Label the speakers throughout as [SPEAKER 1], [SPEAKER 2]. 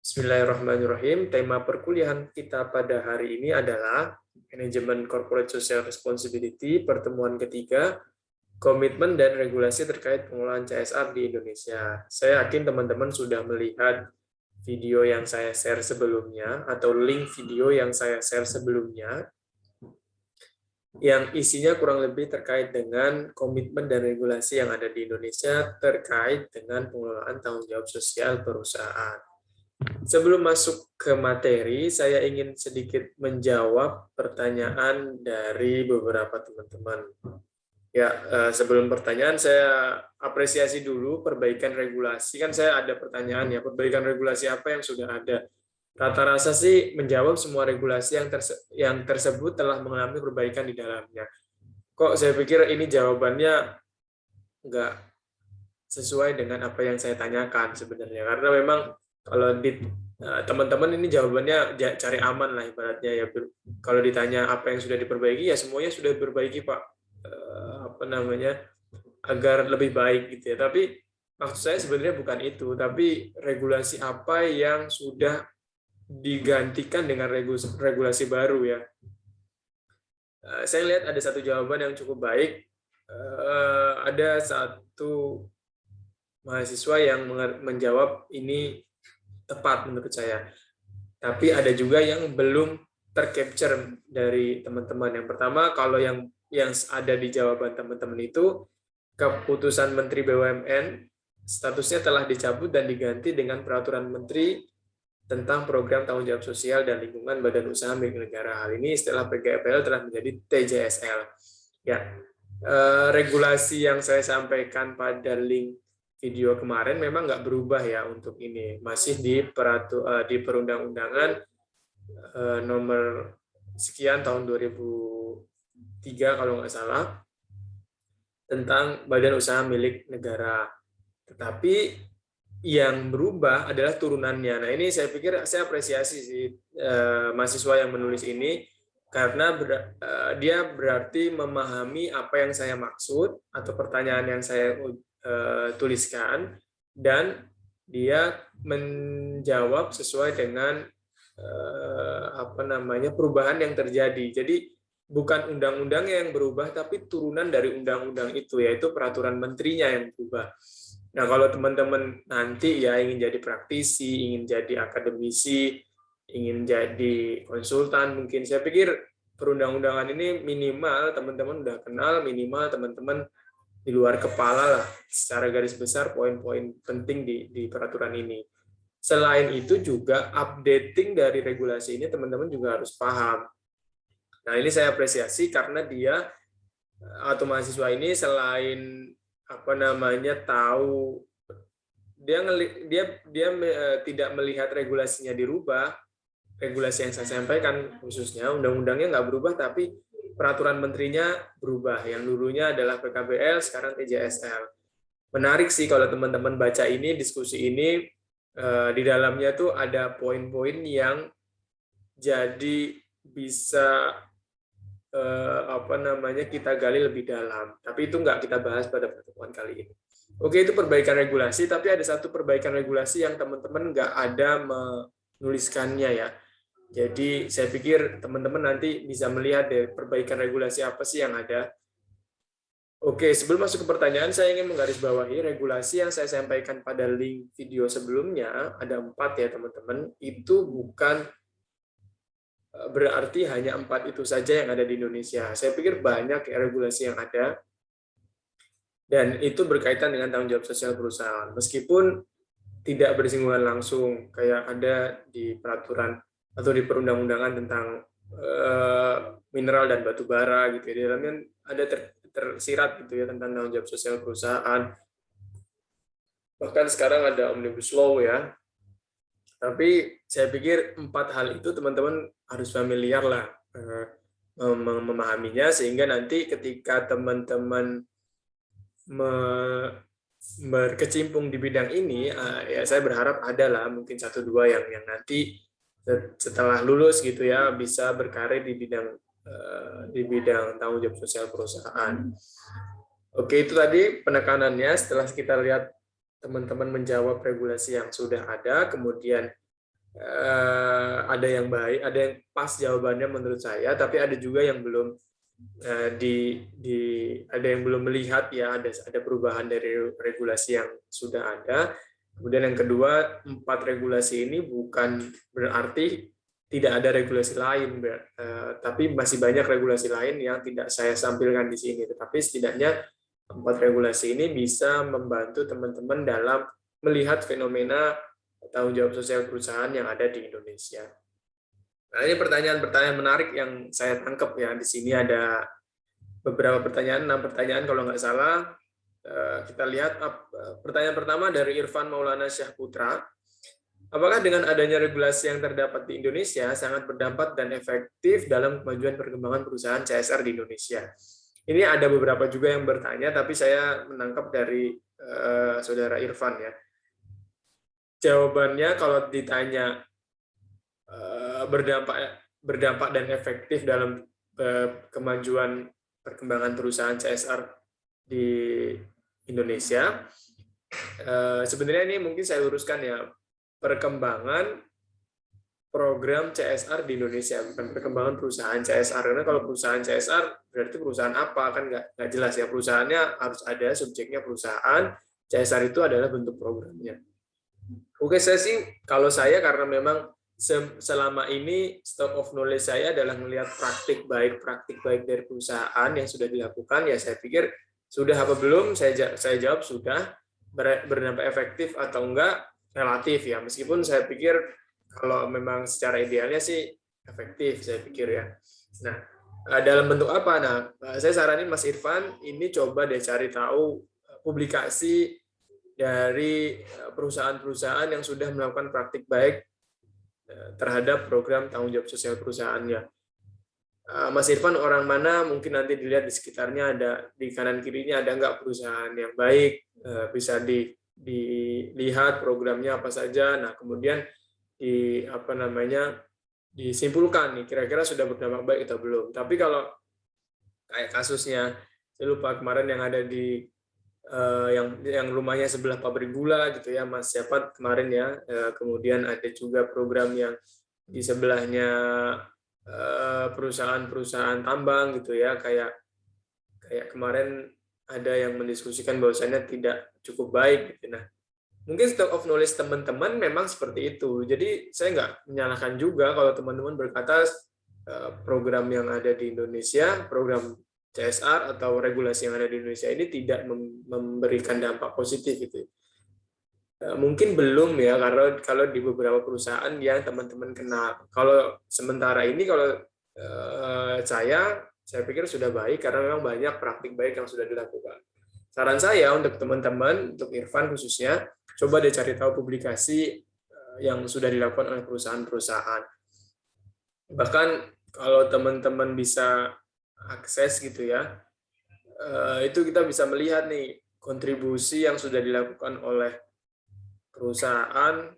[SPEAKER 1] Bismillahirrahmanirrahim. Tema perkuliahan kita pada hari ini adalah Manajemen Corporate Social Responsibility, pertemuan ketiga, komitmen dan regulasi terkait pengelolaan CSR di Indonesia. Saya yakin teman-teman sudah melihat video yang saya share sebelumnya, atau link video yang saya share sebelumnya, yang isinya kurang lebih terkait dengan komitmen dan regulasi yang ada di Indonesia terkait dengan pengelolaan tanggung jawab sosial perusahaan. Sebelum masuk ke materi, saya ingin sedikit menjawab pertanyaan dari beberapa teman-teman. Ya, sebelum pertanyaan, saya apresiasi dulu perbaikan regulasi. Kan saya ada pertanyaan ya, perbaikan regulasi apa yang sudah ada. Rata-rata sih menjawab semua regulasi yang tersebut telah mengalami perbaikan di dalamnya. Kok saya pikir ini jawabannya nggak sesuai dengan apa yang saya tanyakan sebenarnya. Karena memang kalau di teman-teman ini jawabannya cari aman lah ibaratnya ya. Kalau ditanya apa yang sudah diperbaiki ya semuanya sudah diperbaiki Pak. Apa namanya, agar lebih baik gitu ya. Tapi maksud saya sebenarnya bukan itu, tapi regulasi apa yang sudah digantikan dengan regulasi baru ya. Saya lihat ada satu jawaban yang cukup baik. Ada satu mahasiswa yang menjawab ini tepat menurut saya. Tapi ada juga yang belum tercapture dari teman-teman. Yang pertama, kalau yang ada di jawaban teman-teman itu, keputusan Menteri BUMN statusnya telah dicabut dan diganti dengan Peraturan Menteri tentang Program Tanggung Jawab Sosial dan Lingkungan Badan Usaha Milik Negara. Hal ini setelah PGFL telah menjadi TJSL. Ya, regulasi yang saya sampaikan pada link video kemarin memang nggak berubah ya untuk ini. Masih di perundang-undangan nomor sekian tahun 2003 kalau nggak salah, tentang Badan Usaha Milik Negara. Tetapi yang berubah adalah turunannya. Nah ini saya pikir saya apresiasi sih mahasiswa yang menulis ini, karena dia berarti memahami apa yang saya maksud atau pertanyaan yang saya tuliskan, dan dia menjawab sesuai dengan apa namanya, perubahan yang terjadi. Jadi bukan undang-undangnya yang berubah, tapi turunan dari undang-undang itu, yaitu peraturan menterinya yang berubah. Nah, kalau teman-teman nanti ya ingin jadi praktisi, ingin jadi akademisi, ingin jadi konsultan, mungkin saya pikir perundang-undangan ini minimal teman-teman udah kenal, minimal teman-teman di luar kepala lah secara garis besar poin-poin penting di peraturan ini. Selain itu juga updating dari regulasi ini teman-teman juga harus paham. Nah, ini saya apresiasi karena dia atau mahasiswa ini selain apa namanya tahu, dia tidak melihat regulasinya dirubah. Regulasi yang saya sampaikan khususnya undang-undangnya nggak berubah, tapi peraturan menterinya berubah. Yang dulunya adalah PKBL, sekarang TJSL. Menarik sih kalau teman-teman baca ini, diskusi ini, di dalamnya tuh ada poin-poin yang jadi bisa apa namanya, kita gali lebih dalam. Tapi itu nggak kita bahas pada pertemuan kali ini. Oke, itu perbaikan regulasi, tapi ada satu perbaikan regulasi yang teman-teman nggak ada menuliskannya ya. Jadi saya pikir teman-teman nanti bisa melihat deh perbaikan regulasi apa sih yang ada. Oke, sebelum masuk ke pertanyaan, saya ingin menggarisbawahi regulasi yang saya sampaikan pada link video sebelumnya, ada 4 ya teman-teman, itu bukan berarti hanya 4 itu saja yang ada di Indonesia. Saya pikir banyak ya regulasi yang ada, dan itu berkaitan dengan tanggung jawab sosial perusahaan. Meskipun tidak bersinggungan langsung, kayak ada di peraturan atau di perundang-undangan tentang mineral dan batu bara gitu ya. Di dalamnya ada tersirat gitu ya tentang tanggung jawab sosial perusahaan. Bahkan sekarang ada Omnibus Law ya. Tapi saya pikir 4 hal itu teman-teman harus familiar lah memahaminya, sehingga nanti ketika teman-teman berkecimpung di bidang ini, ya saya berharap ada lah mungkin 1-2 yang nanti setelah lulus gitu ya bisa berkarir di bidang tanggung jawab sosial perusahaan. Oke, itu tadi penekanannya. Setelah kita lihat teman-teman menjawab regulasi yang sudah ada, kemudian ada yang baik, ada yang pas jawabannya menurut saya, tapi ada juga yang belum ada yang belum melihat ya, ada perubahan dari regulasi yang sudah ada. Kemudian yang kedua, 4 regulasi ini bukan berarti tidak ada regulasi lain, tapi masih banyak regulasi lain yang tidak saya sampilkan di sini. Tetapi setidaknya 4 regulasi ini bisa membantu teman-teman dalam melihat fenomena tanggung jawab sosial perusahaan yang ada di Indonesia. Nah, ini pertanyaan-pertanyaan menarik yang saya tangkap ya. Di sini ada beberapa pertanyaan, 6 pertanyaan kalau nggak salah. Kita lihat pertanyaan pertama dari Irfan Maulana Syahputra. Apakah dengan adanya regulasi yang terdapat di Indonesia sangat berdampak dan efektif dalam kemajuan perkembangan perusahaan CSR di Indonesia? Ini ada beberapa juga yang bertanya, tapi saya menangkap dari saudara Irfan ya. Jawabannya kalau ditanya berdampak dan efektif dalam kemajuan perkembangan perusahaan CSR di Indonesia, sebenarnya ini mungkin saya luruskan ya, perkembangan program CSR di Indonesia, bukan perkembangan perusahaan CSR. Karena kalau perusahaan CSR berarti perusahaan apa, kan nggak jelas ya. Perusahaannya harus ada subjeknya perusahaan, CSR itu adalah bentuk programnya. Oke, kalau saya karena memang selama ini stock of knowledge saya adalah melihat praktik baik dari perusahaan yang sudah dilakukan, ya saya pikir sudah apa belum, saya jawab sudah. Berdampak efektif atau enggak relatif ya, meskipun saya pikir kalau memang secara idealnya sih efektif, saya pikir ya. Nah, dalam bentuk apa? Nah, saya saranin Mas Irfan ini coba deh cari tahu publikasi dari perusahaan-perusahaan yang sudah melakukan praktik baik terhadap program tanggung jawab sosial perusahaannya. Mas Irfan orang mana, mungkin nanti dilihat di sekitarnya ada, di kanan kirinya ada nggak perusahaan yang baik, bisa dilihat programnya apa saja. Nah, kemudian disimpulkan nih kira-kira sudah berdampak baik atau belum. Tapi kalau kayak kasusnya, saya lupa kemarin yang ada di yang rumahnya sebelah pabrik gula gitu ya, Mas siapa kemarin ya, kemudian ada juga program yang di sebelahnya perusahaan-perusahaan tambang gitu ya, kayak kemarin ada yang mendiskusikan bahwasannya tidak cukup baik gitu. Nah, mungkin stock of knowledge teman-teman memang seperti itu. Jadi saya nggak menyalahkan juga kalau teman-teman berkata program yang ada di Indonesia, program CSR atau regulasi yang ada di Indonesia ini tidak memberikan dampak positif gitu. Mungkin belum ya, karena kalau di beberapa perusahaan yang teman-teman kenal. Kalau sementara ini kalau saya pikir sudah baik karena memang banyak praktik baik yang sudah dilakukan. Saran saya untuk teman-teman, untuk Irfan khususnya, coba deh cari tahu publikasi yang sudah dilakukan oleh perusahaan-perusahaan. Bahkan kalau teman-teman bisa akses gitu ya, itu kita bisa melihat nih kontribusi yang sudah dilakukan oleh perusahaan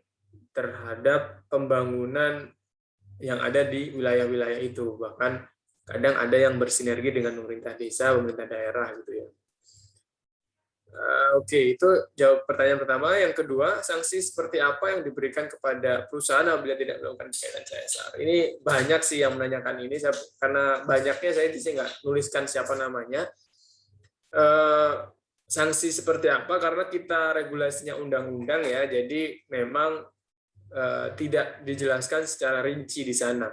[SPEAKER 1] terhadap pembangunan yang ada di wilayah-wilayah itu. Bahkan kadang ada yang bersinergi dengan pemerintah desa, pemerintah daerah gitu ya. Oke, itu jawab pertanyaan pertama. Yang kedua, sanksi seperti apa yang diberikan kepada perusahaan apabila tidak melakukan kegiatan CSR? Ini banyak sih yang menanyakan ini, karena banyaknya saya di sini nggak nuliskan siapa namanya. Sanksi seperti apa? Karena kita regulasinya undang-undang ya, jadi memang tidak dijelaskan secara rinci di sana.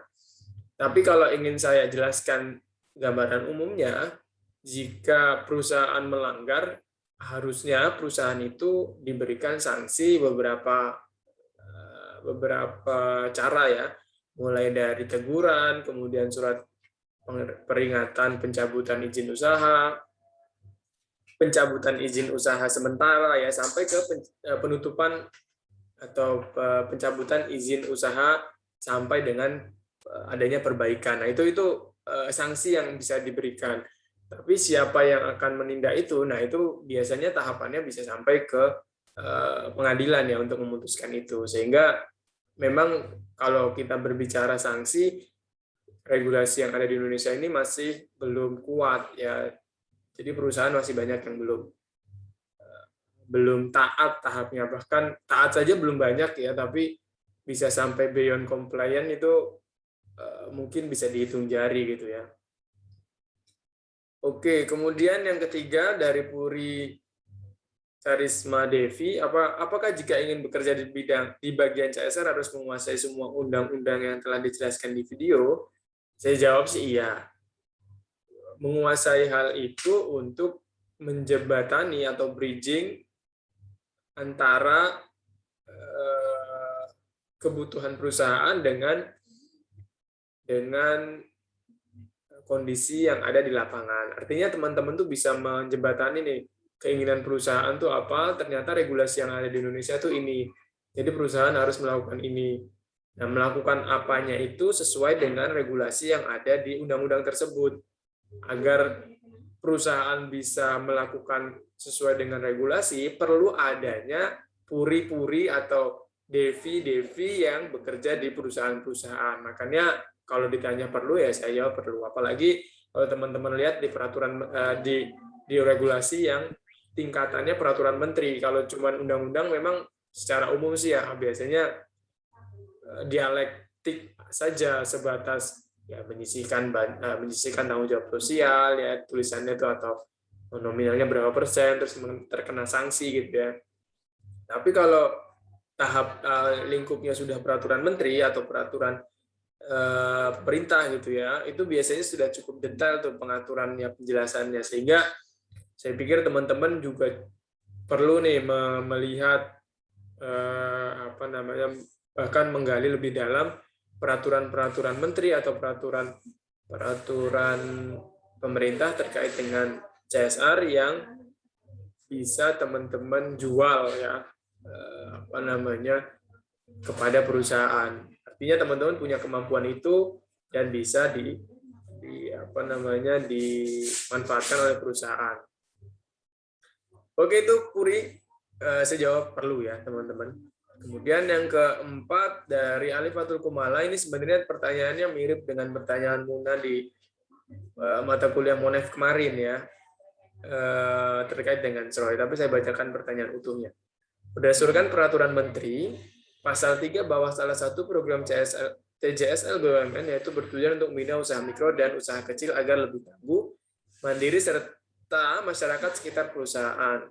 [SPEAKER 1] Tapi kalau ingin saya jelaskan gambaran umumnya, jika perusahaan melanggar, harusnya perusahaan itu diberikan sanksi beberapa cara ya, mulai dari teguran, kemudian surat peringatan pencabutan izin usaha sementara ya, sampai ke penutupan atau pencabutan izin usaha sampai dengan adanya perbaikan. Nah, itu sanksi yang bisa diberikan. Tapi siapa yang akan menindak itu? Nah, itu biasanya tahapannya bisa sampai ke pengadilan ya untuk memutuskan itu. Sehingga memang kalau kita berbicara sanksi, regulasi yang ada di Indonesia ini masih belum kuat ya. Jadi perusahaan masih banyak yang belum taat tahapnya. Bahkan taat saja belum banyak ya, tapi bisa sampai beyond compliant itu mungkin bisa dihitung jari gitu ya. Oke, kemudian yang ketiga dari Puri Karisma Devi, apakah jika ingin bekerja di bagian CSR harus menguasai semua undang-undang yang telah dijelaskan di video? Saya jawab sih iya. Menguasai hal itu untuk menjembatani atau bridging antara kebutuhan perusahaan dengan kondisi yang ada di lapangan. Artinya teman-teman tuh bisa menjembatani nih keinginan perusahaan tuh apa, ternyata regulasi yang ada di Indonesia tuh ini. Jadi perusahaan harus melakukan ini. Nah, melakukan apanya itu sesuai dengan regulasi yang ada di undang-undang tersebut. Agar perusahaan bisa melakukan sesuai dengan regulasi, perlu adanya puri-puri atau devi-devi yang bekerja di perusahaan-perusahaan. Makanya kalau ditanya perlu ya saya jawab perlu. Apalagi kalau teman-teman lihat di peraturan di regulasi yang tingkatannya peraturan menteri. Kalau cuma undang-undang memang secara umum sih ya biasanya dialektik saja sebatas ya menyisihkan tanggung jawab sosial ya tulisannya itu atau nominalnya berapa persen terus terkena sanksi gitu ya. Tapi kalau tahap lingkupnya sudah peraturan menteri atau peraturan perintah gitu ya, itu biasanya sudah cukup detail tuh pengaturannya, penjelasannya, sehingga saya pikir teman-teman juga perlu nih melihat bahkan menggali lebih dalam peraturan-peraturan menteri atau peraturan pemerintah terkait dengan CSR yang bisa teman-teman jual ya kepada perusahaan. Artinya teman-teman punya kemampuan itu dan bisa dimanfaatkan oleh perusahaan. Oke, itu Puri saya jawab perlu ya teman-teman. Kemudian yang keempat dari Alifatul Kumala, ini sebenarnya pertanyaannya mirip dengan pertanyaan Muna di mata kuliah Monef kemarin ya, terkait dengan SROI, tapi saya bacakan pertanyaan utuhnya. Berdasarkan peraturan menteri, pasal 3 bahwa salah satu program TJSL BUMN yaitu bertujuan untuk membina usaha mikro dan usaha kecil agar lebih tangguh, mandiri serta masyarakat sekitar perusahaan.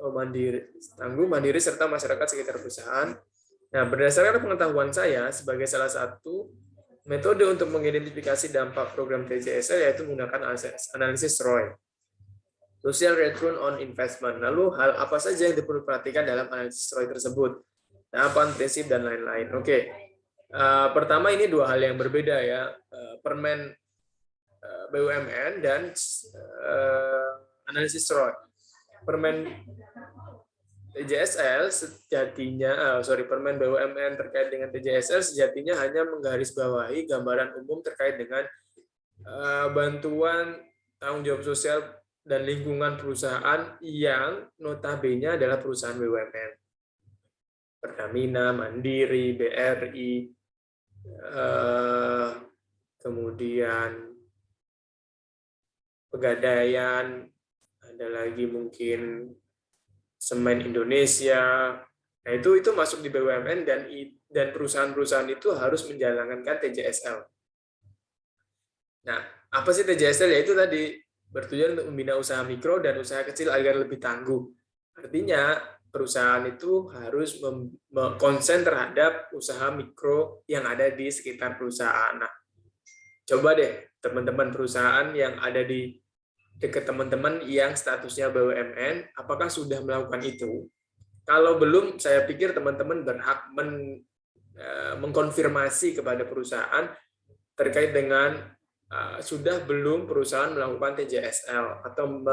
[SPEAKER 1] Mandiri serta masyarakat sekitar perusahaan. Nah, berdasarkan pengetahuan saya sebagai salah satu metode untuk mengidentifikasi dampak program TJSL yaitu menggunakan analisis ROI, Social Return on Investment. Lalu hal apa saja yang perlu diperhatikan dalam analisis ROI tersebut? Tahapan, prinsip, dan lain-lain. Oke. Pertama ini dua hal yang berbeda ya, Permen BUMN dan analisis ROI. Permen TJSL sejatinya, Permen BUMN terkait dengan TJSL sejatinya hanya menggarisbawahi gambaran umum terkait dengan bantuan tanggung jawab sosial dan lingkungan perusahaan yang notabene adalah perusahaan BUMN. Pertamina, Mandiri, BRI, kemudian Pegadaian, ada lagi mungkin Semen Indonesia. Nah, itu masuk di BUMN dan perusahaan-perusahaan itu harus menjalankan TJSL. Nah, apa sih TJSL? Yaitu tadi bertujuan untuk membina usaha mikro dan usaha kecil agar lebih tangguh. Artinya, perusahaan itu harus konsen terhadap usaha mikro yang ada di sekitar perusahaan. Nah, coba deh teman-teman perusahaan yang ada di dekat teman-teman yang statusnya BUMN, apakah sudah melakukan itu? Kalau belum, saya pikir teman-teman berhak mengkonfirmasi kepada perusahaan terkait dengan sudah belum perusahaan melakukan TJSL atau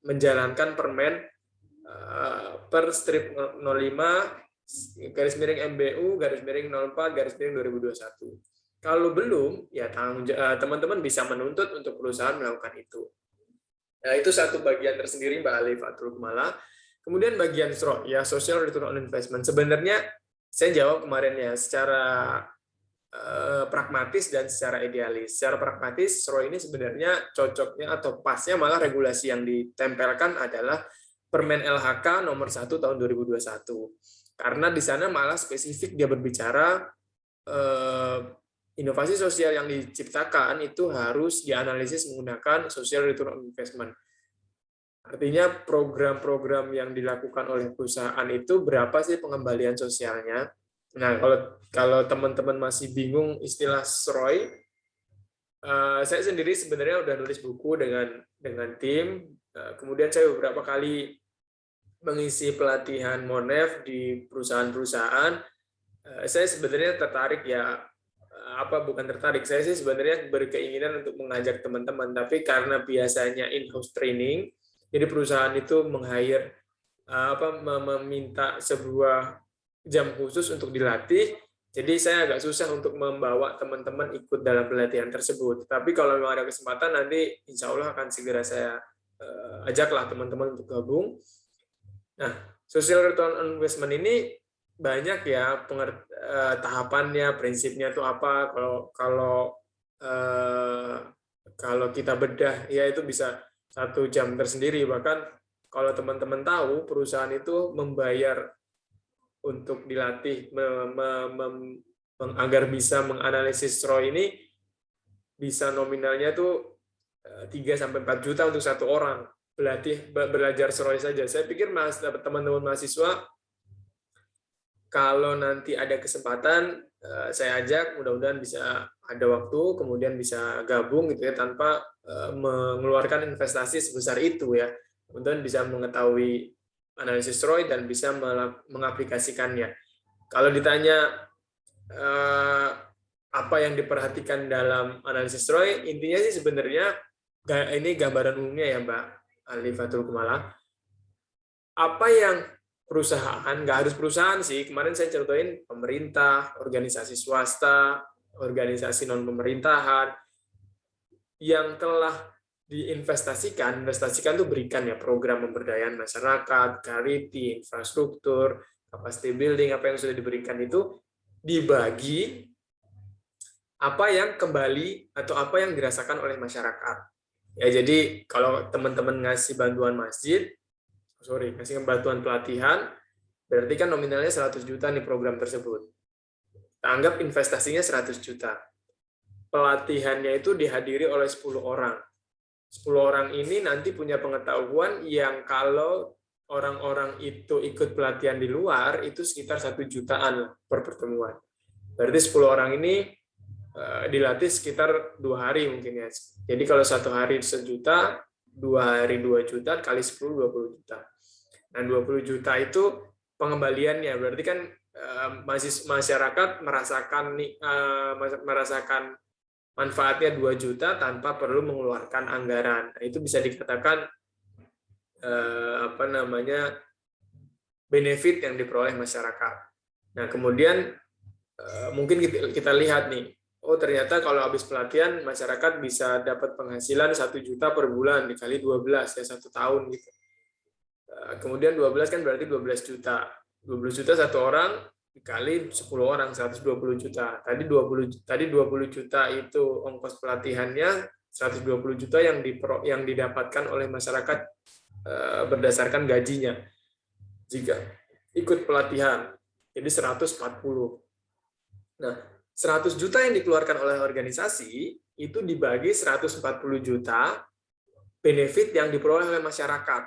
[SPEAKER 1] menjalankan permen per strip 05 /MBU /04 /2021. Kalau belum, ya teman-teman bisa menuntut untuk perusahaan melakukan itu. Nah, itu satu bagian tersendiri Mbak Alifatul Kumala. Kemudian bagian SRO, ya Social Return on Investment. Sebenarnya saya jawab kemarin ya secara pragmatis dan secara idealis. Secara pragmatis, SRO ini sebenarnya cocoknya atau pasnya malah regulasi yang ditempelkan adalah Permen LHK nomor 1 tahun 2021. Karena di sana malah spesifik dia berbicara inovasi sosial yang diciptakan itu harus dianalisis menggunakan social return on investment. Artinya program-program yang dilakukan oleh perusahaan itu berapa sih pengembalian sosialnya. Nah, kalau teman-teman masih bingung istilah SROI, saya sendiri sebenarnya udah nulis buku dengan tim. Kemudian saya beberapa kali mengisi pelatihan Monef di perusahaan-perusahaan. Saya sebenarnya tertarik ya, bukan tertarik, saya sih sebenarnya berkeinginan untuk mengajak teman-teman, tapi karena biasanya in-house training, jadi perusahaan itu meng-hire meminta sebuah jam khusus untuk dilatih, jadi saya agak susah untuk membawa teman-teman ikut dalam pelatihan tersebut. Tapi kalau memang ada kesempatan, nanti insya Allah akan segera saya ajaklah teman-teman untuk gabung. Nah, social return on investment ini banyak ya tahapannya, prinsipnya itu apa. Kalau kita bedah, ya itu bisa 1 jam tersendiri. Bahkan kalau teman-teman tahu, perusahaan itu membayar untuk dilatih agar bisa menganalisis ROI ini, bisa nominalnya tuh 3-4 juta untuk 1 orang belajar ROI saja. Saya pikir teman-teman mahasiswa, kalau nanti ada kesempatan, saya ajak, mudah-mudahan bisa ada waktu, kemudian bisa gabung gitu ya, tanpa mengeluarkan investasi sebesar itu ya. Kemudian bisa mengetahui analisis ROI dan bisa mengaplikasikannya. Kalau ditanya apa yang diperhatikan dalam analisis ROI, intinya sih sebenarnya ini gambaran umumnya ya Mbak Alifatul Kumala. Apa yang perusahaan, nggak harus perusahaan sih, kemarin saya contohin pemerintah, organisasi swasta, organisasi non-pemerintahan, yang telah diinvestasikan itu berikan ya program pemberdayaan masyarakat, charity, infrastruktur, capacity building, apa yang sudah diberikan itu dibagi apa yang kembali atau apa yang dirasakan oleh masyarakat. Ya, jadi kalau teman-teman ngasih bantuan ngasih bantuan pelatihan, berarti kan nominalnya 100 juta nih program tersebut. Anggap investasinya 100 juta. Pelatihannya itu dihadiri oleh 10 orang. 10 orang ini nanti punya pengetahuan yang kalau orang-orang itu ikut pelatihan di luar, itu sekitar 1 jutaan per pertemuan. Berarti 10 orang ini dilatih sekitar 2 hari mungkin ya. Jadi kalau 1 hari 1 juta, 2 hari 2 juta, kali 10, 20 juta. Nah, 20 juta itu pengembaliannya. Berarti kan masyarakat merasakan manfaatnya 2 juta tanpa perlu mengeluarkan anggaran. Nah, itu bisa dikatakan benefit yang diperoleh masyarakat. Nah, kemudian mungkin kita lihat nih, oh ternyata kalau habis pelatihan masyarakat bisa dapat penghasilan 1 juta per bulan dikali 12 ya 1 tahun gitu. Kemudian 12 kan berarti 12 juta. 12 juta 1 orang dikali 10 orang 120 juta. Tadi 20 juta itu ongkos pelatihannya, 120 juta yang didapatkan oleh masyarakat berdasarkan gajinya jika ikut pelatihan. Jadi 140. Nah, 100 juta yang dikeluarkan oleh organisasi itu dibagi 140 juta benefit yang diperoleh oleh masyarakat.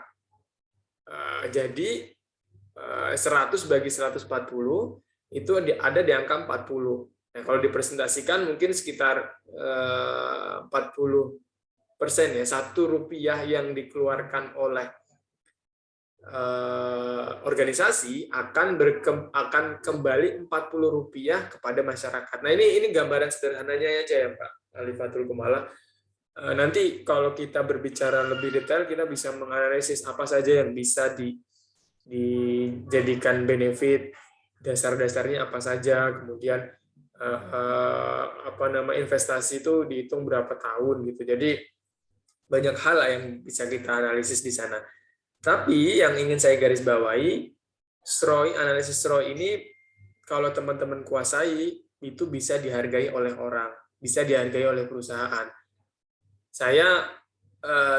[SPEAKER 1] Jadi 100 bagi 140 itu ada di angka 40. Nah, kalau dipresentasikan mungkin sekitar 40% ya, Rp1 yang dikeluarkan oleh organisasi akan kembali Rp40 kepada masyarakat. Nah, ini gambaran sederhananya aja ya Pak Alifatul Kumala. Nanti kalau kita berbicara lebih detail, kita bisa menganalisis apa saja yang bisa dijadikan benefit, dasar-dasarnya apa saja, kemudian investasi itu dihitung berapa tahun gitu. Jadi banyak hal yang bisa kita analisis di sana. Tapi yang ingin saya garis bawahi, analisis ROI ini kalau teman-teman kuasai itu bisa dihargai oleh orang, bisa dihargai oleh perusahaan. Saya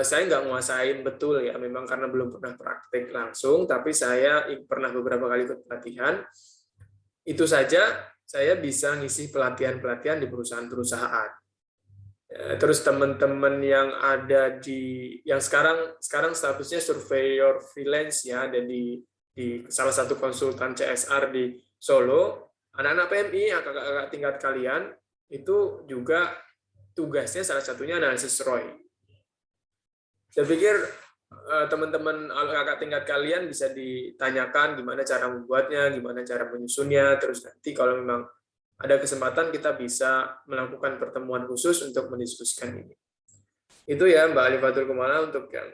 [SPEAKER 1] saya nggak nguasain betul ya, memang karena belum pernah praktek langsung, tapi saya pernah beberapa kali ikut pelatihan. Itu saja saya bisa ngisi pelatihan-pelatihan di perusahaan-perusahaan. Terus teman-teman yang ada yang sekarang statusnya surveyor freelance ya, ada di salah satu konsultan CSR di Solo, anak-anak PMI, kakak-kakak tingkat kalian, itu juga tugasnya salah satunya analisis ROI. Saya pikir teman-teman kakak tingkat kalian bisa ditanyakan gimana cara membuatnya, gimana cara menyusunnya, terus nanti kalau memang ada kesempatan kita bisa melakukan pertemuan khusus untuk mendiskusikan ini. Itu ya Mbak Alifatul Kumala untuk yang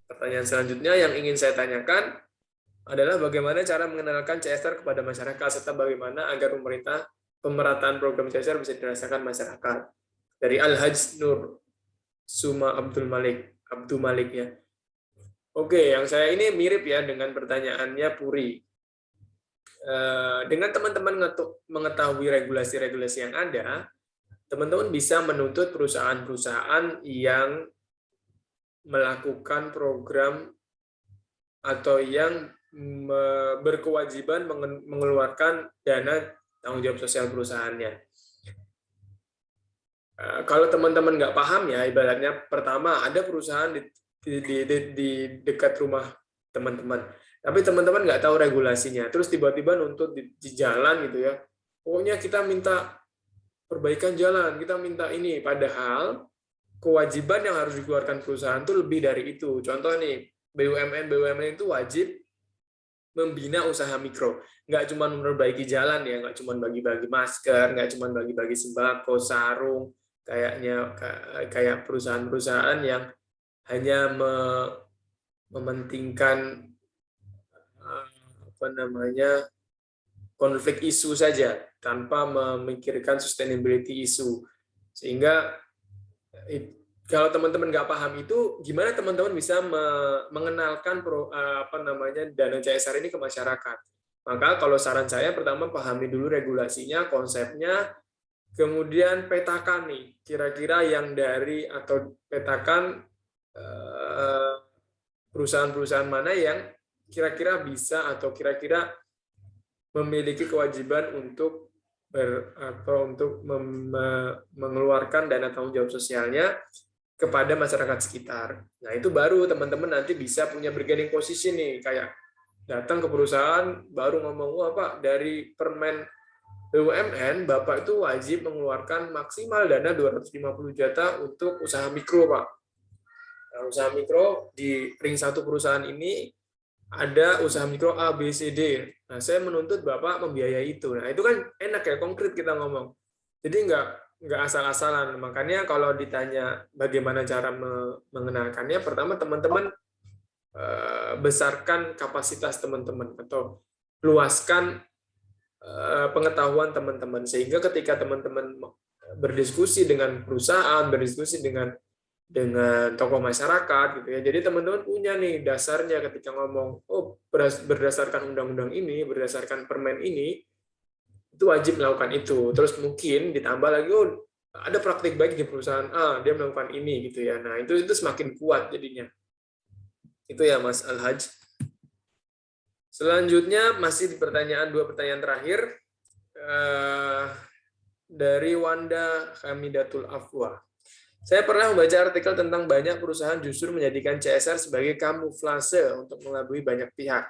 [SPEAKER 1] pertanyaan selanjutnya yang ingin saya tanyakan adalah bagaimana cara mengenalkan CSR kepada masyarakat serta bagaimana agar pemerataan program CSR bisa dirasakan masyarakat. Dari Al-Hajj Nur Suma Abdul Malik ya. Oke, yang saya ini mirip ya dengan pertanyaannya Puri. Dengan teman-teman mengetahui regulasi-regulasi yang ada, teman-teman bisa menuntut perusahaan-perusahaan yang melakukan program atau yang berkewajiban mengeluarkan dana tanggung jawab sosial perusahaannya. Kalau teman-teman nggak paham ya, ibaratnya pertama ada perusahaan di dekat rumah teman-teman, tapi teman-teman nggak tahu regulasinya, terus tiba-tiba nuntut di jalan gitu ya, pokoknya kita minta perbaikan jalan, kita minta ini, padahal kewajiban yang harus dikeluarkan perusahaan itu lebih dari itu. Contoh nih, BUMN itu wajib membina usaha mikro, nggak cuma memperbaiki jalan ya, nggak cuma bagi-bagi masker, nggak cuma bagi-bagi sembako, sarung, kayak perusahaan-perusahaan yang hanya mementingkan konflik isu saja tanpa memikirkan sustainability isu. Sehingga kalau teman-teman nggak paham itu, gimana teman-teman bisa mengenalkan dana CSR ini ke masyarakat? Maka kalau saran saya pertama pahami dulu regulasinya, konsepnya, kemudian petakan nih kira-kira yang atau petakan perusahaan-perusahaan mana yang kira-kira bisa atau kira-kira memiliki kewajiban untuk mengeluarkan dana tanggung jawab sosialnya kepada masyarakat sekitar. Nah, itu baru teman-teman nanti bisa punya bargaining posisi nih, kayak datang ke perusahaan baru ngomong, wah Pak, dari Permen BUMN, Bapak itu wajib mengeluarkan maksimal dana 250 juta untuk usaha mikro, Pak. Nah, usaha mikro di ring satu perusahaan ini ada usaha mikro A, B, C, D. Nah, saya menuntut Bapak membiayai itu. Nah, itu kan enak ya, konkret kita ngomong. Jadi nggak asal-asalan. Makanya kalau ditanya bagaimana cara mengenalkannya, pertama teman-teman besarkan kapasitas teman-teman atau luaskan pengetahuan teman-teman. Sehingga ketika teman-teman berdiskusi dengan perusahaan, berdiskusi dengan tokoh masyarakat gitu ya. Jadi teman-teman punya nih dasarnya ketika ngomong, oh berdasarkan undang-undang ini, berdasarkan permen ini, itu wajib melakukan itu. Terus mungkin ditambah lagi, oh ada praktik baik di perusahaan A, dia melakukan ini gitu ya. Nah, itu semakin kuat jadinya. Itu ya Mas Al-Hajj. Selanjutnya masih di dua pertanyaan terakhir dari Wanda Hamidatul Afwa. Saya pernah membaca artikel tentang banyak perusahaan justru menjadikan CSR sebagai kamuflase untuk mengelabui banyak pihak.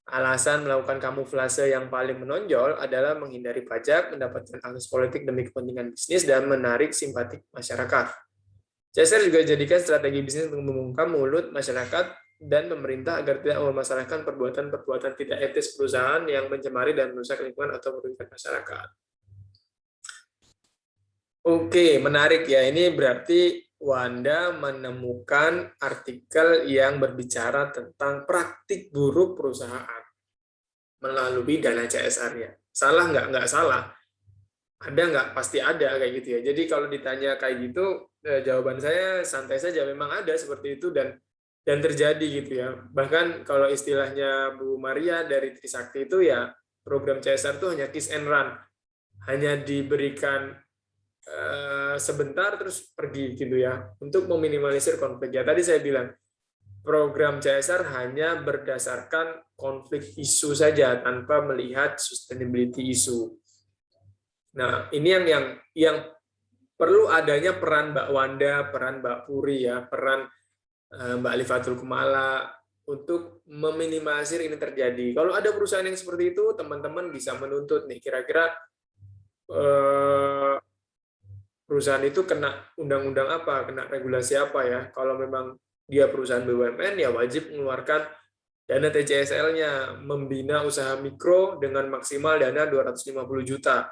[SPEAKER 1] Alasan melakukan kamuflase yang paling menonjol adalah menghindari pajak, mendapatkan akses politik demi kepentingan bisnis, dan menarik simpati masyarakat. CSR juga dijadikan strategi bisnis untuk membungkam mulut masyarakat dan pemerintah agar tidak memasalahkan perbuatan-perbuatan tidak etis perusahaan yang mencemari dan merusak lingkungan atau merugikan masyarakat. Oke, menarik ya. Ini berarti Wanda menemukan artikel yang berbicara tentang praktik buruk perusahaan melalui dana CSR-nya. Salah nggak? Nggak salah. Ada nggak? Pasti ada kayak gitu ya. Jadi kalau ditanya kayak gitu, jawaban saya santai saja. Memang ada seperti itu dan terjadi gitu ya. Bahkan kalau istilahnya Bu Maria dari Trisakti itu ya, program CSR itu hanya kiss and run. Hanya diberikan sebentar terus pergi gitu ya, untuk meminimalisir konflik. Ya tadi saya bilang program CSR hanya berdasarkan konflik isu saja tanpa melihat sustainability isu. Nah, ini yang perlu adanya peran Mbak Wanda, peran Mbak Puri ya, peran Mbak Alifatul Kumala untuk meminimalisir ini terjadi. Kalau ada perusahaan yang seperti itu, teman-teman bisa menuntut nih, kira-kira perusahaan itu kena undang-undang apa, kena regulasi apa ya. Kalau memang dia perusahaan BUMN, ya wajib mengeluarkan dana TCSL-nya, membina usaha mikro dengan maksimal dana 250 juta.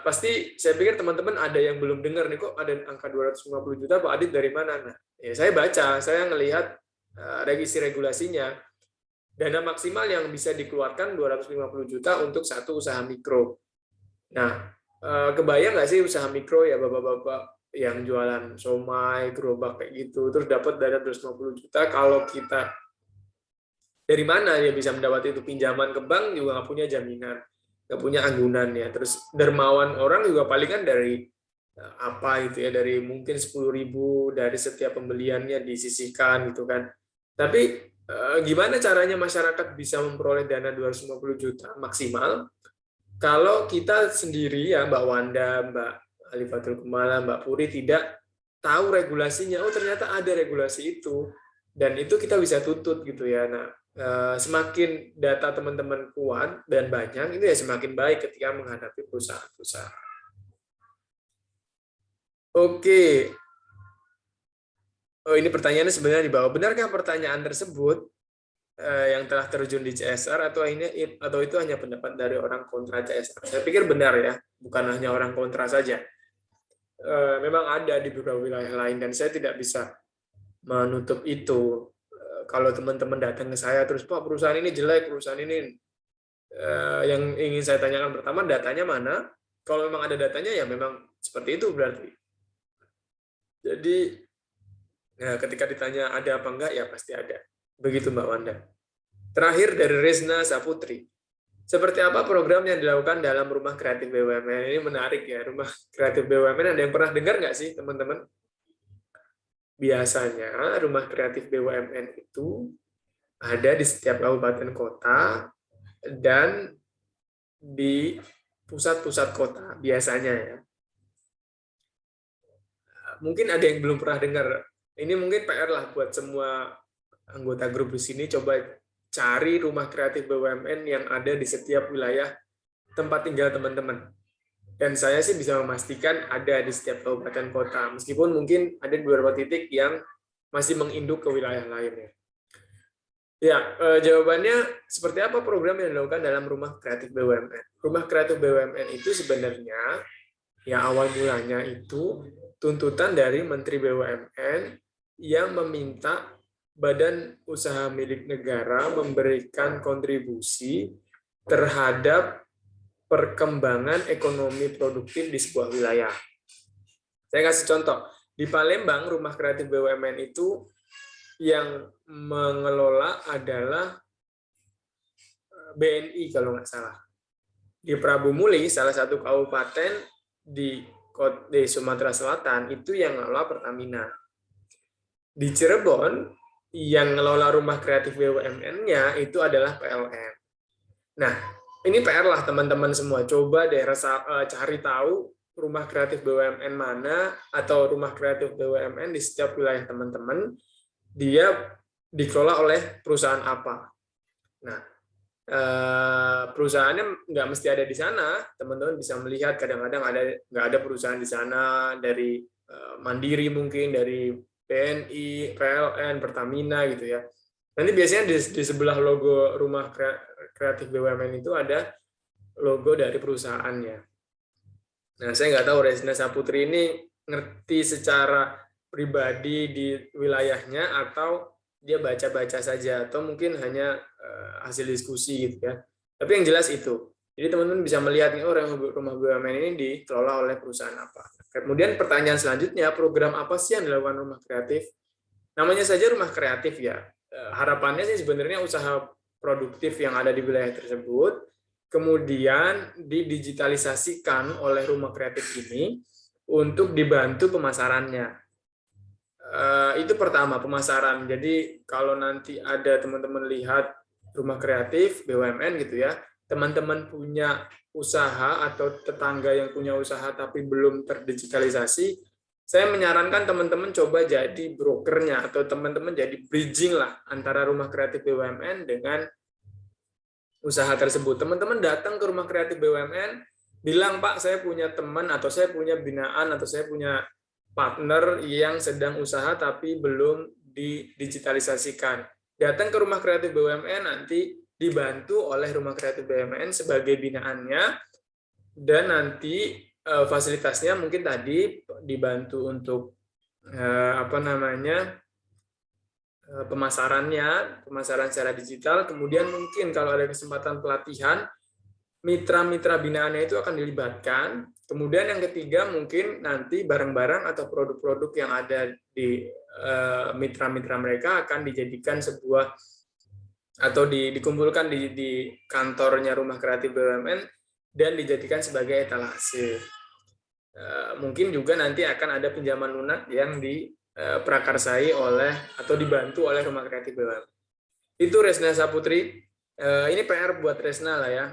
[SPEAKER 1] Pasti saya pikir teman-teman ada yang belum dengar nih, kok ada angka 250 juta Pak Adit dari mana? Nah, ya saya baca, saya ngelihat revisi regulasinya, dana maksimal yang bisa dikeluarkan 250 juta untuk satu usaha mikro. Nah, kebayang nggak sih usaha mikro ya bapak-bapak yang jualan somai, gerobak kayak gitu, terus dapat dana 250 juta, kalau kita dari mana dia bisa mendapat itu? Pinjaman ke bank juga nggak punya jaminan, nggak punya anggunan ya. Terus dermawan orang juga paling kan dari apa itu ya, dari mungkin 10.000 dari setiap pembeliannya disisihkan gitu kan. Tapi gimana caranya masyarakat bisa memperoleh dana 250 juta maksimal kalau kita sendiri ya, Mbak Wanda, Mbak Alifatul Kumala, Mbak Puri tidak tahu regulasinya. Oh, ternyata ada regulasi itu. Dan itu kita bisa tuntut gitu ya. Nah, semakin data teman-teman kuat dan banyak, itu ya semakin baik ketika menghadapi perusahaan-perusahaan. Oke. Oh, ini pertanyaannya sebenarnya di bawah. Benarkah pertanyaan tersebut yang telah terjun di CSR atau itu hanya pendapat dari orang kontra CSR? Saya pikir benar ya, bukan hanya orang kontra saja. Memang ada di beberapa wilayah lain dan saya tidak bisa menutup itu. Kalau teman-teman datang ke saya terus, Pak perusahaan ini jelek, perusahaan ini, yang ingin saya tanyakan pertama, datanya mana? Kalau memang ada datanya ya memang seperti itu berarti. Jadi ketika ditanya ada apa enggak, ya pasti ada. Begitu Mbak Wanda. Terakhir dari Rezna Saputri. Seperti apa program yang dilakukan dalam Rumah Kreatif BUMN? Ini menarik ya, Rumah Kreatif BUMN. Ada yang pernah dengar nggak sih teman-teman? Biasanya Rumah Kreatif BUMN itu ada di setiap kabupaten kota dan di pusat-pusat kota biasanya ya. Mungkin ada yang belum pernah dengar. Ini mungkin PR lah buat semua anggota grup di sini, coba cari rumah kreatif BUMN yang ada di setiap wilayah tempat tinggal teman-teman. Dan saya sih bisa memastikan ada di setiap kabupaten kota, meskipun mungkin ada beberapa titik yang masih menginduk ke wilayah lainnya. Ya, jawabannya seperti apa program yang dilakukan dalam Rumah Kreatif BUMN? Rumah Kreatif BUMN itu sebenarnya ya awal mulanya itu tuntutan dari Menteri BUMN yang meminta badan usaha milik negara memberikan kontribusi terhadap perkembangan ekonomi produktif di sebuah wilayah. Saya kasih contoh, di Palembang Rumah Kreatif BUMN itu yang mengelola adalah BNI kalau nggak salah. Di Prabu Muli, salah satu kabupaten di Sumatera Selatan, itu yang mengelola Pertamina. Di Cirebon, yang mengelola Rumah Kreatif BUMN-nya itu adalah PLN. Nah, ini PR lah teman-teman semua. Coba deh cari tahu Rumah Kreatif BUMN mana atau Rumah Kreatif BUMN di setiap wilayah teman-teman, dia dikelola oleh perusahaan apa. Nah, perusahaannya nggak mesti ada di sana, teman-teman bisa melihat kadang-kadang nggak ada perusahaan di sana, dari Mandiri mungkin, dari BNI, PLN, Pertamina gitu ya. Nanti biasanya di sebelah logo Rumah Kreatif BUMN itu ada logo dari perusahaannya. Nah, saya nggak tahu Rezna Saputri ini ngerti secara pribadi di wilayahnya atau dia baca-baca saja atau mungkin hanya hasil diskusi gitu ya. Tapi yang jelas itu. Jadi teman-teman bisa melihat nih, oh rumah BUMN ini dikelola oleh perusahaan apa. Kemudian pertanyaan selanjutnya, program apa sih yang dilakukan rumah kreatif? Namanya saja rumah kreatif ya. Harapannya sih sebenarnya usaha produktif yang ada di wilayah tersebut kemudian didigitalisasikan oleh rumah kreatif ini untuk dibantu pemasarannya. Itu pertama, pemasaran. Jadi kalau nanti ada teman-teman lihat rumah kreatif BUMN gitu ya, teman-teman punya usaha atau tetangga yang punya usaha tapi belum terdigitalisasi, saya menyarankan teman-teman coba jadi brokernya atau teman-teman jadi bridging lah antara rumah kreatif BUMN dengan usaha tersebut. Teman-teman datang ke rumah kreatif BUMN, bilang, Pak, saya punya teman atau saya punya binaan atau saya punya partner yang sedang usaha tapi belum didigitalisasikan. Datang ke rumah kreatif BUMN, nanti dibantu oleh rumah kreatif BUMN sebagai binaannya, dan nanti fasilitasnya mungkin tadi dibantu untuk pemasaran secara digital, kemudian mungkin kalau ada kesempatan pelatihan, mitra-mitra binaannya itu akan dilibatkan. Kemudian yang ketiga mungkin nanti barang-barang atau produk-produk yang ada di mitra-mitra mereka akan dijadikan sebuah atau dikumpulkan di kantornya rumah kreatif BUMN dan dijadikan sebagai etalase. Mungkin juga nanti akan ada pinjaman lunak yang diprakarsai oleh atau dibantu oleh rumah kreatif BUMN. Itu Resna Saputri. Ini PR buat Resna lah ya.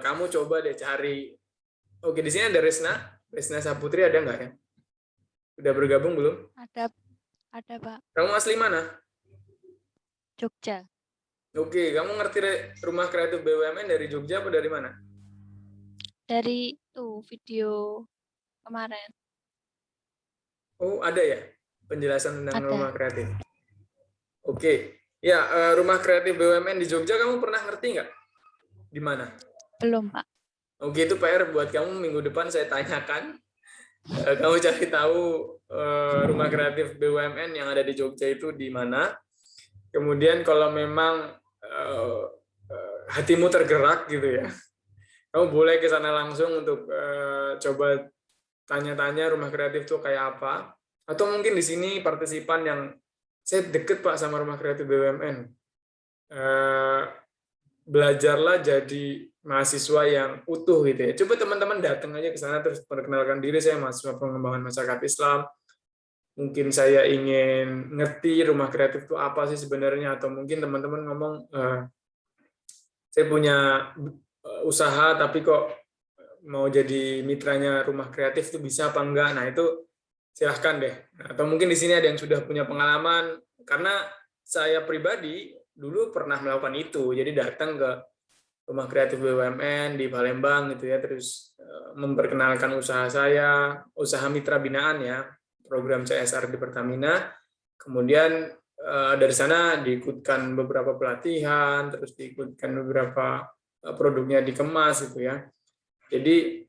[SPEAKER 1] Kamu coba deh cari. Oke, di sini ada Resna Saputri, ada nggak ya? Udah bergabung belum?
[SPEAKER 2] Ada Pak.
[SPEAKER 1] Kamu asli mana?
[SPEAKER 2] Jogja.
[SPEAKER 1] Oke, kamu ngerti rumah kreatif BUMN dari Jogja apa dari mana?
[SPEAKER 2] Dari video kemarin.
[SPEAKER 1] Oh, ada ya penjelasan tentang
[SPEAKER 2] Ada.
[SPEAKER 1] rumah kreatif. Oke, ya rumah kreatif BUMN di Jogja kamu pernah ngerti nggak? Di mana?
[SPEAKER 2] Belum, Pak.
[SPEAKER 1] Oke, itu PR buat kamu, minggu depan saya tanyakan. Kamu cari tahu rumah kreatif BUMN yang ada di Jogja itu di mana. Kemudian kalau memang hatimu tergerak gitu ya, kamu boleh ke sana langsung untuk coba tanya-tanya rumah kreatif itu kayak apa. Atau mungkin di sini partisipan yang saya deket Pak sama rumah kreatif BUMN. Belajarlah jadi mahasiswa yang utuh gitu ya. Coba teman-teman datang aja ke sana terus perkenalkan diri, saya mahasiswa pengembangan masyarakat Islam. Mungkin saya ingin ngerti rumah kreatif itu apa sih sebenarnya, atau mungkin teman-teman ngomong saya punya usaha tapi kok mau jadi mitranya rumah kreatif itu bisa apa enggak. Nah, itu silahkan deh. Atau mungkin di sini ada yang sudah punya pengalaman, karena saya pribadi dulu pernah melakukan itu. Jadi datang ke rumah kreatif BUMN di Palembang gitu ya, terus memperkenalkan usaha saya, usaha mitra binaan ya, program CSR di Pertamina. Kemudian dari sana diikutkan beberapa pelatihan, terus diikutkan beberapa produknya dikemas gitu ya. Jadi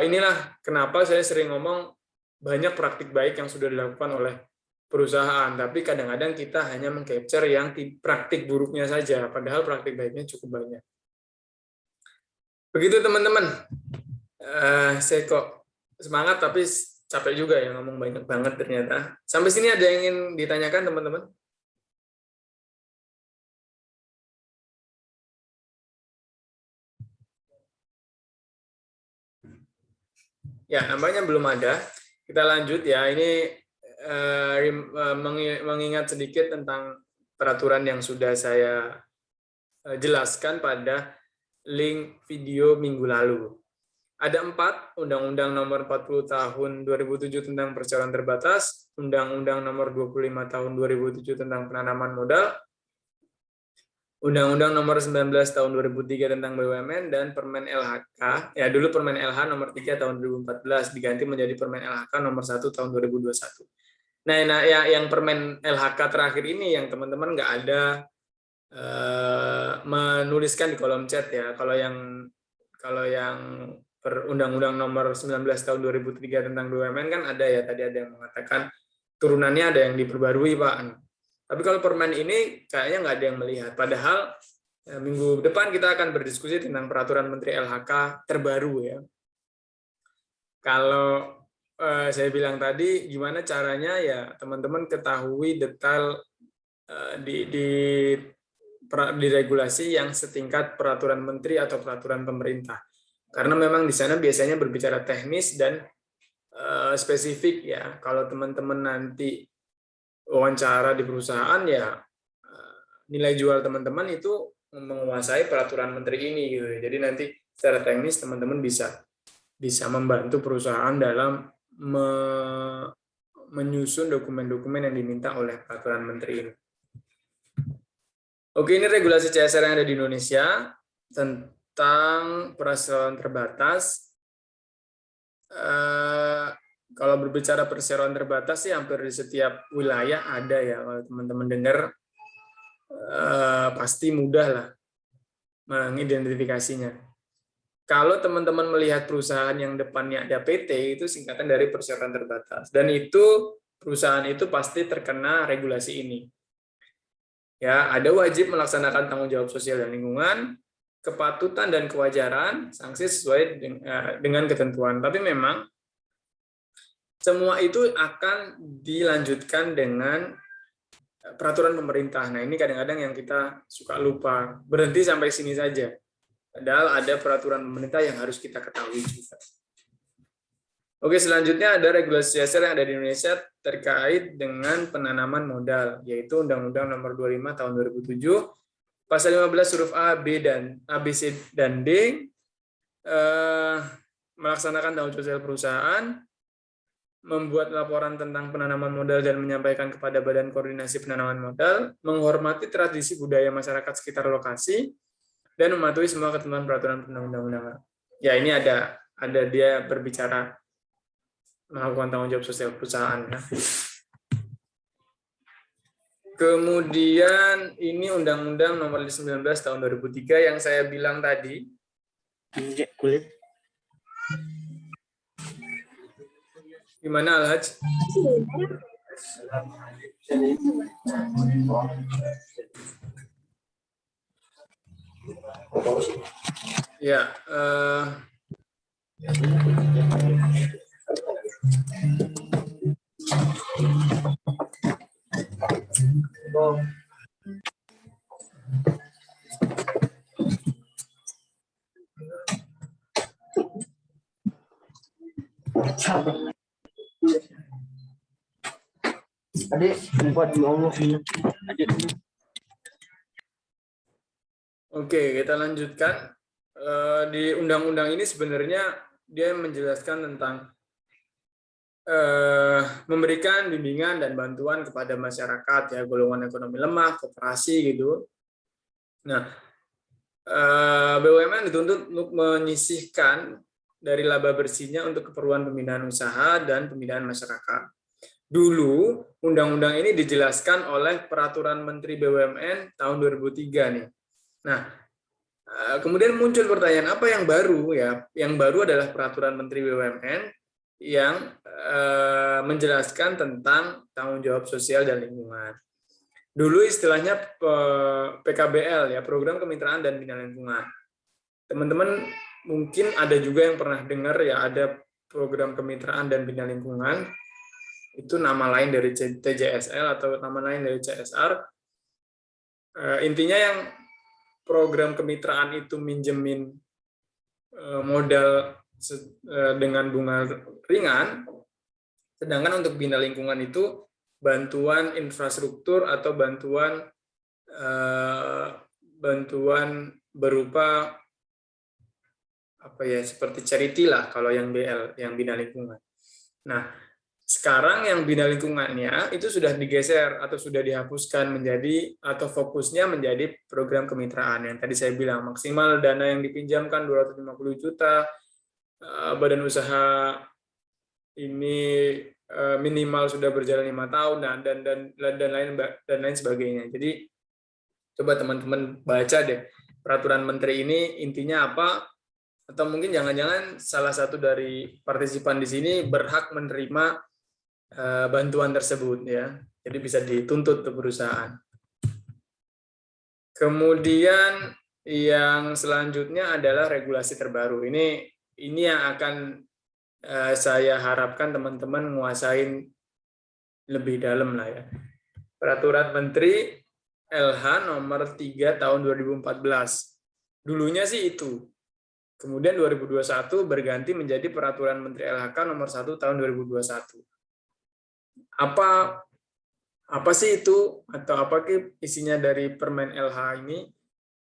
[SPEAKER 1] inilah kenapa saya sering ngomong banyak praktik baik yang sudah dilakukan oleh perusahaan, tapi kadang-kadang kita hanya meng-capture yang praktik buruknya saja, padahal praktik baiknya cukup banyak. Begitu teman-teman. Saya kok semangat tapi capek juga ya, ngomong banyak banget ternyata. Sampai sini ada yang ingin ditanyakan teman-teman? Ya, nampaknya belum ada. Kita lanjut ya. Ini mengingat sedikit tentang peraturan yang sudah saya jelaskan pada link video minggu lalu. Ada 4, Undang-Undang Nomor 40 Tahun 2007 tentang Perseroan Terbatas, Undang-Undang Nomor 25 Tahun 2007 tentang Penanaman Modal, Undang-Undang Nomor 19 Tahun 2003 tentang BUMN, dan Permen LHK. Ya, dulu Permen LH Nomor 3 Tahun 2014 diganti menjadi Permen LHK Nomor 1 Tahun 2021. Nah, yang Permen LHK terakhir ini yang teman-teman nggak ada menuliskan di kolom chat ya. Kalau yang Undang-Undang Nomor 19 Tahun 2003 tentang BUMN kan ada ya, tadi ada yang mengatakan turunannya ada yang diperbarui Pak. Tapi kalau permen ini kayaknya nggak ada yang melihat. Padahal minggu depan kita akan berdiskusi tentang peraturan Menteri LHK terbaru ya. Kalau saya bilang tadi gimana caranya ya teman-teman ketahui detail di diregulasi yang setingkat peraturan menteri atau peraturan pemerintah. Karena memang di sana biasanya berbicara teknis dan spesifik ya. Kalau teman-teman nanti wawancara di perusahaan ya nilai jual teman-teman itu menguasai peraturan menteri ini gitu. Jadi nanti secara teknis teman-teman bisa membantu perusahaan dalam menyusun dokumen-dokumen yang diminta oleh peraturan menteri ini. Oke, ini regulasi CSR yang ada di Indonesia tentang perseroan terbatas. Kalau berbicara perseroan terbatas sih hampir di setiap wilayah ada ya. Kalau teman-teman dengar pasti mudah lah mengidentifikasinya. Kalau teman-teman melihat perusahaan yang depannya ada PT, itu singkatan dari perseroan terbatas. Dan itu perusahaan itu pasti terkena regulasi ini. Ya, ada wajib melaksanakan tanggung jawab sosial dan lingkungan, kepatutan dan kewajaran, sanksi sesuai dengan ketentuan. Tapi memang semua itu akan dilanjutkan dengan peraturan pemerintah. Nah, ini kadang-kadang yang kita suka lupa. Berhenti sampai sini saja. Padahal ada peraturan pemerintah yang harus kita ketahui juga. Oke, selanjutnya ada regulasi CSR yang ada di Indonesia terkait dengan penanaman modal, yaitu Undang-Undang Nomor 25 Tahun 2007, Pasal 15 huruf A, B, dan A, B, C, dan D, melaksanakan tanggung jawab sosial perusahaan, membuat laporan tentang penanaman modal dan menyampaikan kepada Badan Koordinasi Penanaman Modal, menghormati tradisi budaya masyarakat sekitar lokasi, dan mematuhi semua ketentuan peraturan perundang-undangan. Ya, ini ada dia berbicara melakukan tanggung jawab sosial perusahaan. Ya. Kemudian ini Undang-Undang Nomor 19 Tahun 2003 yang saya bilang tadi.
[SPEAKER 3] Kulit.
[SPEAKER 1] Gimana Al-Haj? Ya.
[SPEAKER 3] Adik, buat mau adik.
[SPEAKER 1] Oke, kita lanjutkan. Di undang-undang ini sebenarnya dia menjelaskan tentang memberikan bimbingan dan bantuan kepada masyarakat ya, golongan ekonomi lemah, koperasi gitu. Nah, BUMN dituntut untuk menyisihkan dari laba bersihnya untuk keperluan pembinaan usaha dan pembinaan masyarakat. Dulu undang-undang ini dijelaskan oleh Peraturan Menteri BUMN tahun 2003 nih. Nah, kemudian muncul pertanyaan apa yang baru ya? Yang baru adalah Peraturan Menteri BUMN yang menjelaskan tentang tanggung jawab sosial dan lingkungan. Dulu istilahnya PKBL ya, Program Kemitraan dan Bina Lingkungan. Teman-teman mungkin ada juga yang pernah dengar ya, ada Program Kemitraan dan Bina Lingkungan. Itu nama lain dari TJSL atau nama lain dari CSR. Intinya yang program kemitraan itu minjemin modal dengan bunga ringan, sedangkan untuk bina lingkungan itu bantuan infrastruktur atau bantuan berupa apa ya, seperti charity lah kalau yang BL, yang bina lingkungan. Nah, sekarang yang bina lingkungannya itu sudah digeser atau sudah dihapuskan menjadi, atau fokusnya menjadi program kemitraan yang tadi saya bilang maksimal dana yang dipinjamkan 250 juta, badan usaha ini minimal sudah berjalan 5 tahun dan lain sebagainya. Jadi coba teman-teman baca deh peraturan menteri ini intinya apa, atau mungkin jangan-jangan salah satu dari partisipan di sini berhak menerima bantuan tersebut ya, jadi bisa dituntut ke perusahaan. Kemudian yang selanjutnya adalah regulasi terbaru. Ini yang akan saya harapkan teman-teman menguasain lebih dalam lah ya. Peraturan Menteri LH nomor 3 tahun 2014. Dulunya sih itu. Kemudian 2021 berganti menjadi Peraturan Menteri LHK nomor 1 tahun 2021. Apa sih itu, atau apa isinya dari Permen LH ini?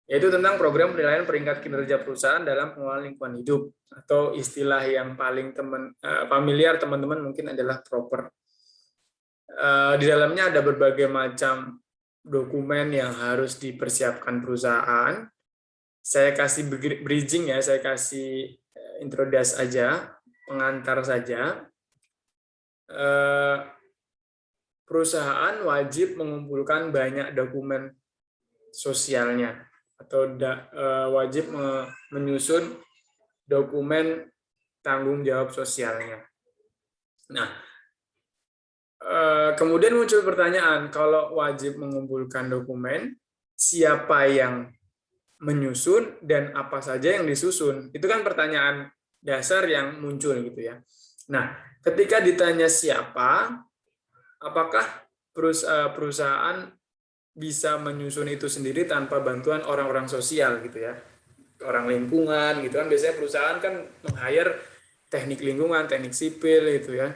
[SPEAKER 1] Yaitu tentang program penilaian peringkat kinerja perusahaan dalam pengelolaan lingkungan hidup, atau istilah yang paling familiar teman-teman mungkin adalah proper. Di dalamnya ada berbagai macam dokumen yang harus dipersiapkan perusahaan. Saya kasih bridging ya, saya kasih introduce aja, pengantar saja. Perusahaan wajib mengumpulkan banyak dokumen sosialnya, atau wajib menyusun dokumen tanggung jawab sosialnya. Nah, kemudian muncul pertanyaan, kalau wajib mengumpulkan dokumen, siapa yang menyusun dan apa saja yang disusun? Itu kan pertanyaan dasar yang muncul gitu ya. Nah, ketika ditanya siapa, apakah perusahaan bisa menyusun itu sendiri tanpa bantuan orang-orang sosial gitu ya, orang lingkungan gitu kan? Biasanya perusahaan kan meng-hire teknik lingkungan, teknik sipil gitu ya,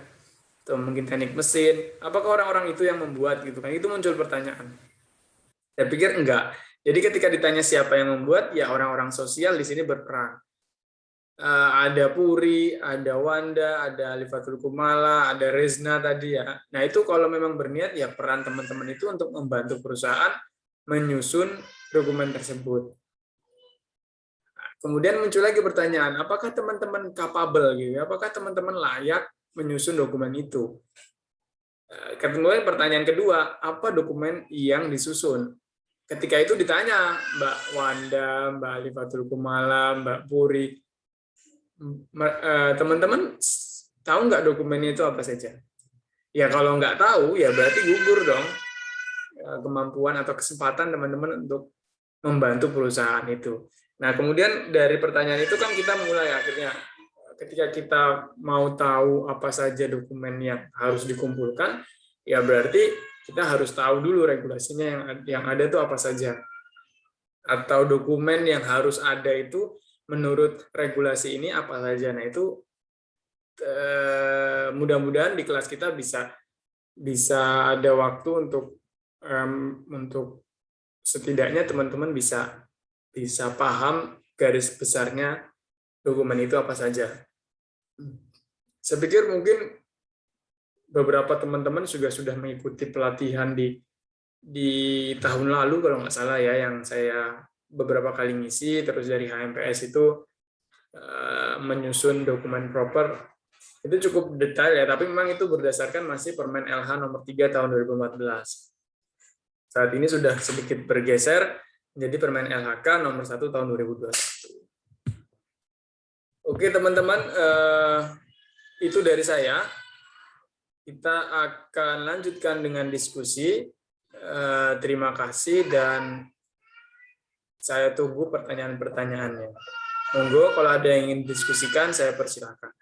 [SPEAKER 1] atau mungkin teknik mesin. Apakah orang-orang itu yang membuat gitu kan? Itu muncul pertanyaan. Saya pikir enggak. Jadi ketika ditanya siapa yang membuat, ya orang-orang sosial di sini berperan. Ada Puri, ada Wanda, ada Alifatul Kumala, ada Rezna tadi ya. Nah itu kalau memang berniat, ya peran teman-teman itu untuk membantu perusahaan menyusun dokumen tersebut. Kemudian muncul lagi pertanyaan, apakah teman-teman capable gitu? Apakah teman-teman layak menyusun dokumen itu? Kemudian pertanyaan kedua, apa dokumen yang disusun? Ketika itu ditanya Mbak Wanda, Mbak Alifatul Kumala, Mbak Puri, teman-teman tahu nggak dokumennya itu apa saja? Ya kalau nggak tahu, ya berarti gugur dong kemampuan atau kesempatan teman-teman untuk membantu perusahaan itu. Nah, kemudian dari pertanyaan itu kan kita mulai akhirnya, ketika kita mau tahu apa saja dokumen yang harus dikumpulkan, ya berarti kita harus tahu dulu regulasinya yang ada itu apa saja. Atau dokumen yang harus ada itu menurut regulasi ini apa saja. Nah, itu mudah-mudahan di kelas kita bisa ada waktu untuk setidaknya teman-teman bisa paham garis besarnya dokumen itu apa saja. Saya pikir mungkin beberapa teman-teman juga sudah mengikuti pelatihan di tahun lalu kalau nggak salah ya, yang saya beberapa kali ngisi, terus dari HMPS itu menyusun dokumen proper. Itu cukup detail ya, tapi memang itu berdasarkan masih Permen LH nomor 3 tahun 2014. Saat ini sudah sedikit bergeser menjadi Permen LHK nomor 1 tahun 2021. Oke teman-teman, itu dari saya. Kita akan lanjutkan dengan diskusi. Terima kasih dan saya tunggu pertanyaan-pertanyaannya. Monggo kalau ada yang ingin diskusikan, saya persilakan.